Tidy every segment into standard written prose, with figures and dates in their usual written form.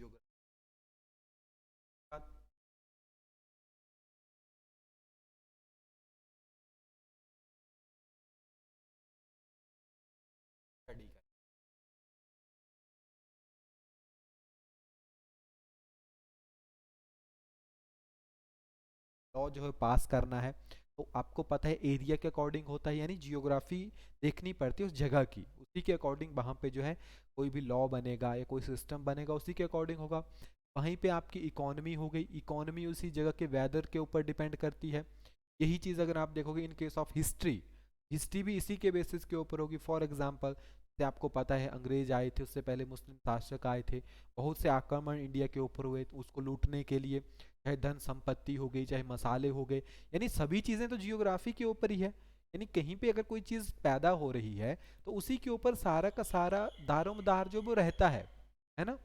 Geography study कर। Law जो है पास करना है, तो आपको पता है एरिया के अकॉर्डिंग होता है, यानी जियोग्राफी देखनी पड़ती है उस जगह की, उसी के अकॉर्डिंग वहाँ पे जो है कोई भी लॉ बनेगा या कोई सिस्टम बनेगा उसी के अकॉर्डिंग होगा। वहीं पे आपकी इकोनॉमी हो गई, इकोनॉमी उसी जगह के वेदर के ऊपर डिपेंड करती है। यही चीज़ अगर आप देखोगे in case of history, history भी इसी के बेसिस के ऊपर होगी। फॉर एग्जांपल से आपको पता है अंग्रेज आए थे, उससे पहले मुस्लिम शासक आए थे, बहुत से आक्रमण इंडिया के ऊपर हुए उसको लूटने के लिए, चाहे धन संपत्ति हो गई चाहे मसाले हो गए, यानी सभी चीज़ें तो जियोग्राफी के ऊपर ही है। यानी कहीं पे अगर कोई चीज़ पैदा हो रही है तो उसी के ऊपर सारा का सारा दारोमदार जो वो रहता है ना।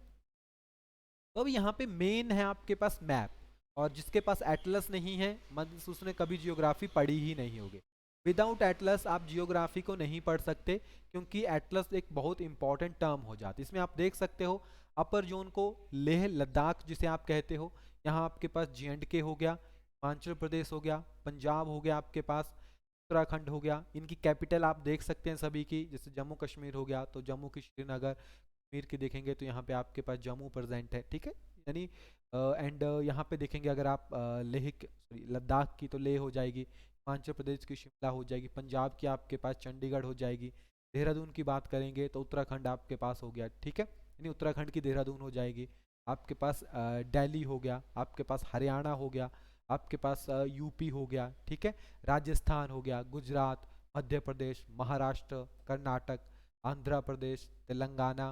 तो अब यहाँ पे मेन है आपके पास मैप, और जिसके पास एटलस नहीं है मतलब उसने कभी जियोग्राफी पढ़ी ही नहीं होगी। विदाउट एटलस आप जियोग्राफी को नहीं पढ़ सकते, क्योंकि एटलस एक बहुत इंपॉर्टेंट टर्म हो जाती है। इसमें आप देख सकते हो अपर जोन को लेह लद्दाख जिसे आप कहते हो, यहाँ आपके पास जे हो गया, हिमाचल प्रदेश हो गया, पंजाब हो गया, आपके पास उत्तराखंड हो गया। इनकी कैपिटल आप देख सकते हैं सभी की, जैसे जम्मू कश्मीर हो गया तो जम्मू की श्रीनगर, कश्मीर की देखेंगे तो यहाँ पे आपके पास जम्मू प्रेजेंट है, ठीक है। यानी एंड यहाँ पे देखेंगे अगर आप सॉरी लद्दाख की तो लेह हो जाएगी, हिमाचल प्रदेश की शिमला हो जाएगी, पंजाब की आपके पास चंडीगढ़ हो जाएगी, देहरादून की बात करेंगे तो उत्तराखंड आपके पास हो गया, ठीक है। यानी उत्तराखंड की देहरादून हो जाएगी। आपके पास दिल्ली हो गया, आपके पास हरियाणा हो गया, आपके पास यूपी हो गया, ठीक है। राजस्थान हो गया, गुजरात, मध्य प्रदेश, महाराष्ट्र, कर्नाटक, आंध्र प्रदेश, तेलंगाना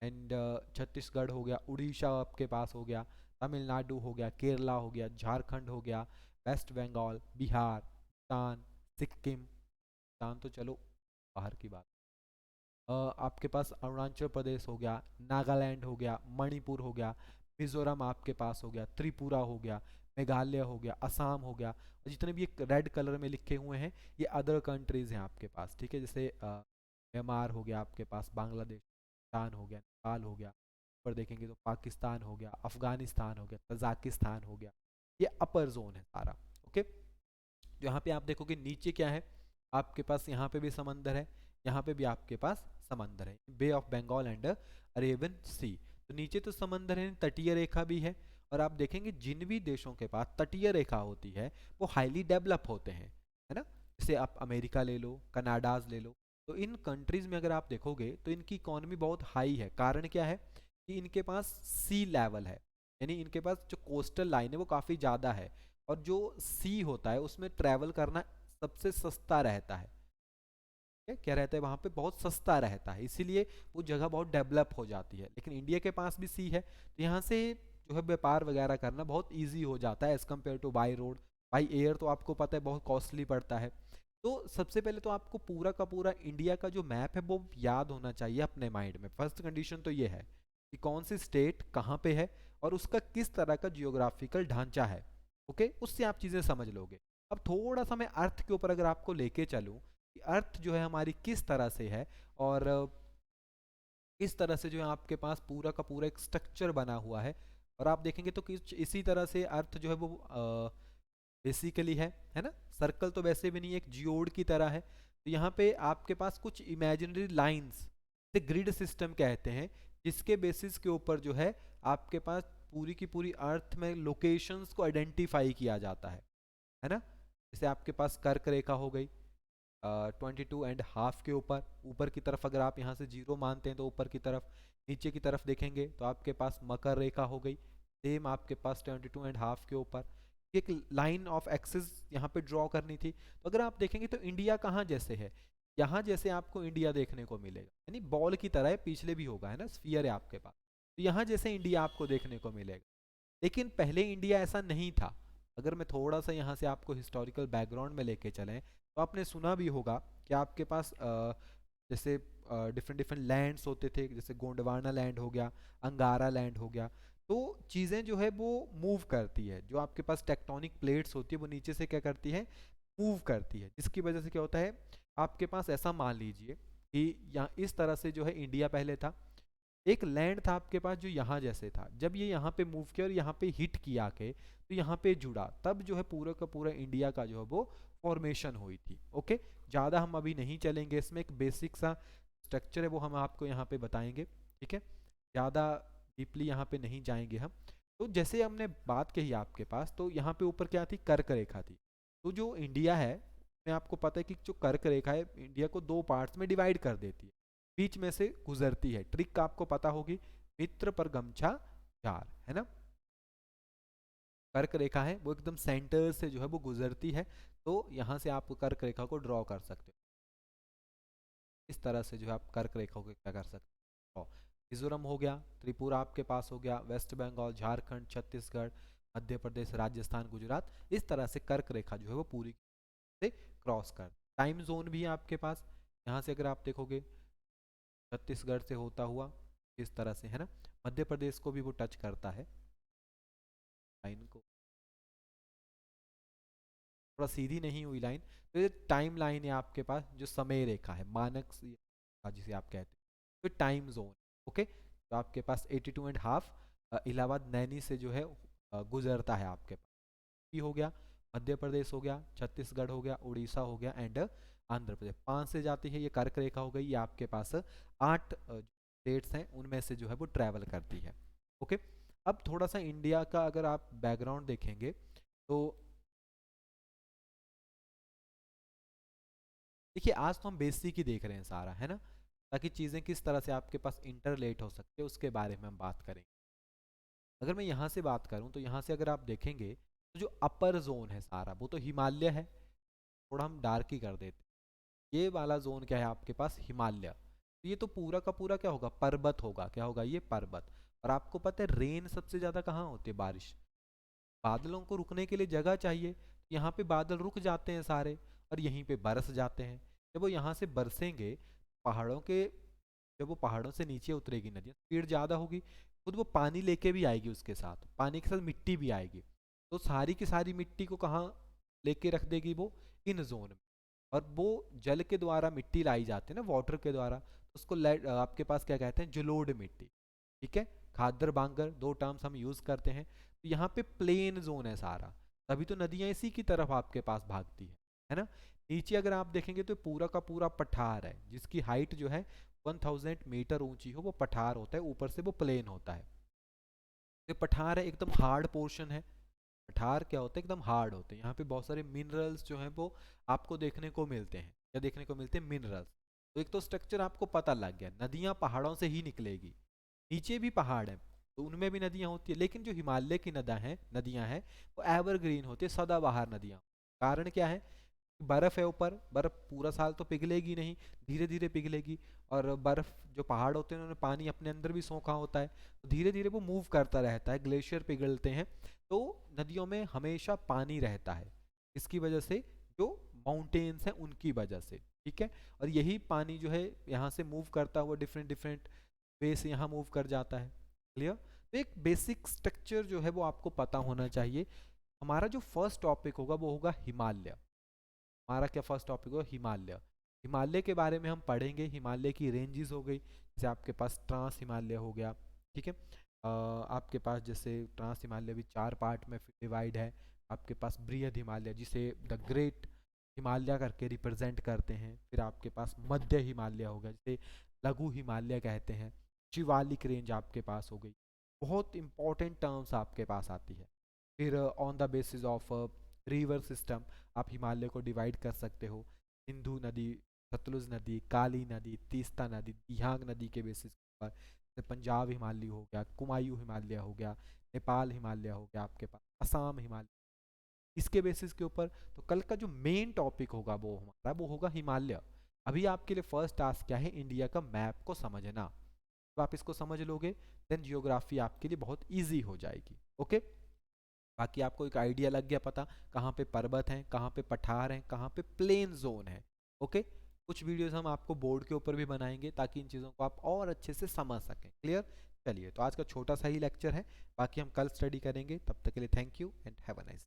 एंड छत्तीसगढ़ हो गया, उड़ीसा आपके पास हो गया, तमिलनाडु हो गया, केरला हो गया, झारखंड हो गया, वेस्ट बंगाल, बिहार, भूटान, सिक्किम, भूटान तो चलो बाहर की बात। आपके पास अरुणाचल प्रदेश हो गया, नागालैंड हो गया, मणिपुर हो गया, मिजोरम आपके पास हो गया, त्रिपुरा हो गया, मेघालय हो गया, असम हो गया, और जितने भी एक रेड कलर में लिखे हुए हैं ये अदर कंट्रीज हैं आपके पास, ठीक है। जैसे म्यांमार हो गया आपके पास, बांग्लादेश, भूटान हो गया, नेपाल हो गया, ऊपर देखेंगे तो पाकिस्तान हो गया, अफगानिस्तान हो गया, तजाकिस्तान हो गया। ये अपर जोन है सारा, ओके। यहाँ पे आप देखोगे नीचे क्या है, आपके पास यहाँ पे भी समंदर है, यहाँ पे भी आपके पास समंदर है, बे ऑफ बंगाल एंड अरेबियन सी। तो नीचे तो समंदर है, तटीय रेखा भी है, और आप देखेंगे जिन भी देशों के पास तटीय रेखा होती है वो हाईली डेवलप होते हैं, है ना। जैसे आप अमेरिका ले लो, कनाडाज ले लो, तो इन कंट्रीज में अगर आप देखोगे तो इनकी इकोनॉमी बहुत हाई है। कारण क्या है कि इनके पास सी लेवल है, यानी इनके पास जो कोस्टल लाइन है वो काफ़ी ज़्यादा है, और जो सी होता है उसमें ट्रैवल करना सबसे सस्ता रहता है। क्या रहता है वहाँ पे, बहुत सस्ता रहता है, इसीलिए वो जगह बहुत डेवलप हो जाती है। लेकिन इंडिया के पास भी सी है, तो यहाँ से जो है व्यापार वगैरह करना बहुत ईजी हो जाता है as compare two by road. By air तो आपको पता है बहुत कॉस्टली पड़ता है। तो सबसे पहले तो आपको पूरा का पूरा इंडिया का जो मैप है वो याद होना चाहिए अपने माइंड में। फर्स्ट कंडीशन तो ये है कि कौन सी स्टेट कहाँ पे है और उसका किस तरह का जियोग्राफिकल ढांचा है, ओके, उससे आप चीज़ें समझ लोगे। अब थोड़ा सा मैं अर्थ के ऊपर अगर आपको लेके चलूँ कि अर्थ जो है हमारी किस तरह से है, और किस तरह से जो है आपके पास पूरा का पूरा एक स्ट्रक्चर बना हुआ है, और आप देखेंगे तो किस इसी तरह से अर्थ जो है वो बेसिकली है ना। सर्कल तो वैसे भी नहीं, एक जियोड की तरह है। तो यहाँ पे आपके पास कुछ इमेजिनरी लाइंस, ग्रिड सिस्टम कहते हैं, जिसके बेसिस के ऊपर जो है आपके पास पूरी की पूरी अर्थ में लोकेशंस को आइडेंटिफाई किया जाता है ना। जैसे आपके पास कर्क रेखा हो गई 22.5 के ऊपर, ऊपर की तरफ अगर आप यहाँ से जीरो मानते हैं तो ऊपर की तरफ, नीचे की तरफ देखेंगे तो आपके पास मकर रेखा हो गई, सेम आपके पास 22.5 के ऊपर। एक लाइन ऑफ एक्सिस यहाँ पे ड्रॉ करनी थी, तो अगर आप देखेंगे तो इंडिया कहाँ जैसे है, यहाँ जैसे आपको इंडिया देखने को मिलेगा, यानी बॉल की तरह है, पिछले भी होगा है ना, स्फीयर है आपके पास, तो यहाँ जैसे इंडिया आपको देखने को मिलेगा। लेकिन पहले इंडिया ऐसा नहीं था। अगर मैं थोड़ा सा यहाँ से आपको हिस्टोरिकल बैकग्राउंड में लेके चलें तो आपने सुना भी होगा कि आपके पास जैसे डिफरेंट डिफरेंट लैंड्स होते थे, जैसे गोंडवाना लैंड हो गया, अंगारा लैंड हो गया। तो चीज़ें जो है वो मूव करती है, जो आपके पास टेक्टोनिक प्लेट्स होती है वो नीचे से क्या करती है, मूव करती है, जिसकी वजह से क्या होता है, आपके पास ऐसा मान लीजिए कि यहाँ इस तरह से जो है इंडिया पहले था, एक लैंड था आपके पास जो यहाँ जैसे था, जब ये यहाँ पे मूव किया और यहाँ पे हिट किया के तो यहाँ पे जुड़ा, तब जो है पूरा का पूरा इंडिया का जो है वो फॉर्मेशन हुई थी। ओके, ज़्यादा हम अभी नहीं चलेंगे इसमें, एक बेसिक सा स्ट्रक्चर है वो हम आपको यहाँ पे बताएंगे, ठीक है, ज़्यादा डीपली यहाँ पे नहीं जाएंगे हम। तो जैसे हमने बात कही आपके पास, तो यहाँ पे ऊपर क्या थी, कर्क रेखा थी। तो जो इंडिया है, में आपको पता है कि जो कर्क रेखा है इंडिया को दो पार्ट्स में डिवाइड कर देती है, बीच में से गुजरती है। ट्रिक आपको पता होगी, मित्र पर गमछा चार, है ना। कर्क रेखा है वो एकदम सेंटर से जो है वो गुजरती है, तो यहाँ से आप कर्क रेखा को ड्रॉ कर सकते हो। इस तरह से जो है आप कर्क रेखा को क्या कर सकते हो। मिजोरम हो गया, त्रिपुरा आपके पास हो गया, वेस्ट बंगाल, झारखंड, छत्तीसगढ़, मध्य प्रदेश, राजस्थान, गुजरात, इस तरह से कर्क रेखा जो है वो पूरी से क्रॉस कर। टाइम जोन भी है आपके पास, यहाँ से अगर आप देखोगे छत्तीसगढ़ से होता हुआ इस तरह से, है ना, मध्य प्रदेश को भी वो टच करता है लाइन को, थोड़ा सीधी नहीं हुई लाइन। तो ये टाइम लाइन है आपके पास, जो समय रेखा है, मानक जिसे आप कहते हैं, तो टाइम जोन। ओके, तो आपके पास 82.5 इलाहाबाद नैनी से जो है गुजरता है आपके पास। यूपी हो गया, मध्य प्रदेश हो गया, छत्तीसगढ़ हो गया, उड़ीसा हो गया एंड आंध्र प्रदेश। 5 से जाती है, ये कर्क रेखा हो गई, ये आपके पास 8 स्टेट्स हैं उनमें से जो है वो ट्रैवल करती है। ओके, अब थोड़ा सा इंडिया का अगर आप बैकग्राउंड देखेंगे तो देखिए, आज तो हम बेसिक ही देख रहे हैं सारा, है ना, ताकि चीज़ें किस तरह से आपके पास इंटरलेट हो सकते हैं उसके बारे में हम बात करेंगे। अगर मैं यहाँ से बात करूँ तो यहाँ से अगर आप देखेंगे तो जो अपर जोन है सारा वो तो हिमालय है, थोड़ा हम डार्क ही कर देते, ये वाला जोन क्या है आपके पास, हिमालय। तो ये तो पूरा का पूरा क्या होगा, पर्वत होगा, क्या होगा, ये पर्वत। और आपको पता है रेन सबसे ज़्यादा कहाँ होती है, बारिश। बादलों को रुकने के लिए जगह चाहिए, यहाँ पे बादल रुक जाते हैं सारे और यहीं पे बरस जाते हैं। जब वो यहाँ से बरसेंगे पहाड़ों के, जब वो पहाड़ों से नीचे उतरेगी नदी, स्पीड ज़्यादा होगी, खुद वो पानी लेके भी आएगी, उसके साथ पानी के साथ मिट्टी भी आएगी। तो सारी की सारी मिट्टी को कहाँ लेके रख देगी, वो इन जोन में। और वो जल के द्वारा मिट्टी लाई जाती है ना, वाटर के द्वारा, तो उसको आपके पास क्या कहते हैं, जलोढ़ मिट्टी, ठीक है। खादर बांगर दो टर्म्स हम यूज़ करते हैं। तो यहाँ पे प्लेन जोन है सारा, तभी तो नदियाँ इसी की तरफ आपके पास भागती है ना। नीचे अगर आप देखेंगे तो पूरा का पूरा पठार है, जिसकी हाइट जो है 1000 मीटर ऊंची हो, वो पठार होता है, ऊपर से वो प्लेन होता है। तो पठार है, एकदम हार्ड पोर्शन है। पठार क्या होता है, एकदम हार्ड होते हैं। यहाँ पे बहुत सारे मिनरल्स जो हैं वो आपको देखने को मिलते हैं। क्या देखने को मिलते हैं, मिनरल्स। तो एक तो स्ट्रक्चर आपको पता लग गया, नदियाँ पहाड़ों से ही निकलेगी, नीचे भी पहाड़ है तो उनमें भी नदियाँ होती है, लेकिन जो हिमालय की नदियाँ हैं वो एवरग्रीन होती है, सदाबहार नदियाँ। कारण क्या है, बर्फ़ है ऊपर, बर्फ़ पूरा साल तो पिघलेगी नहीं, धीरे धीरे पिघलेगी। और बर्फ़, जो पहाड़ होते हैं उन्होंने पानी अपने अंदर भी सोखा होता है, तो धीरे धीरे वो मूव करता रहता है, ग्लेशियर पिघलते हैं, तो नदियों में हमेशा पानी रहता है। इसकी वजह से जो माउंटेन्स हैं उनकी वजह से, ठीक है। और यही पानी जो है यहाँ से मूव करता हुआ डिफरेंट डिफरेंट वे से यहाँ मूव कर जाता है। क्लियर। तो एक बेसिक स्ट्रक्चर जो है वो आपको पता होना चाहिए। हमारा जो फर्स्ट टॉपिक होगा वो होगा हिमालय। हमारा क्या फर्स्ट टॉपिक होगा, हिमालय। हिमालय के बारे में हम पढ़ेंगे, हिमालय की रेंजेस हो गई, जैसे आपके पास ट्रांस हिमालय हो गया, ठीक है। आपके पास जैसे ट्रांस हिमालय भी 4 पार्ट में डिवाइड है। आपके पास बृहद हिमालय, जिसे द ग्रेट हिमालय करके रिप्रेजेंट करते हैं। फिर आपके पास मध्य हिमालय हो गया, जिसे लघु हिमालय कहते हैं। शिवालिक रेंज आपके पास हो गई। बहुत इंपॉर्टेंट टर्म्स आपके पास आती है। फिर on the basis of river system आप हिमालय को डिवाइड कर सकते हो, सिंधु नदी, सतलुज नदी, काली नदी, तीस्ता नदी, दिहांग नदी के बेसिस पर। जैसे पंजाब हिमालय हो गया, कुमायूं हिमालय हो गया, नेपाल हिमालय हो गया, आपके पास असम हिमालय, इसके बेसिस के ऊपर। तो कल का जो मेन टॉपिक होगा वो हमारा वो होगा हिमालय। अभी आपके लिए फर्स्ट टास्क क्या है, इंडिया का मैप को समझना। तो आप इसको समझ लोगे, देन जियोग्राफी आपके लिए बहुत ईजी हो जाएगी। ओके, बाकी आपको एक आइडिया लग गया, पता कहाँ पे पर्वत हैं, कहाँ पे पठार हैं, कहाँ पे प्लेन जोन है। ओके, कुछ वीडियोस हम आपको बोर्ड के ऊपर भी बनाएंगे ताकि इन चीज़ों को आप और अच्छे से समझ सकें। क्लियर। चलिए, तो आज का छोटा सा ही लेक्चर है, बाकी हम कल स्टडी करेंगे। तब तक के लिए thank you and have a nice.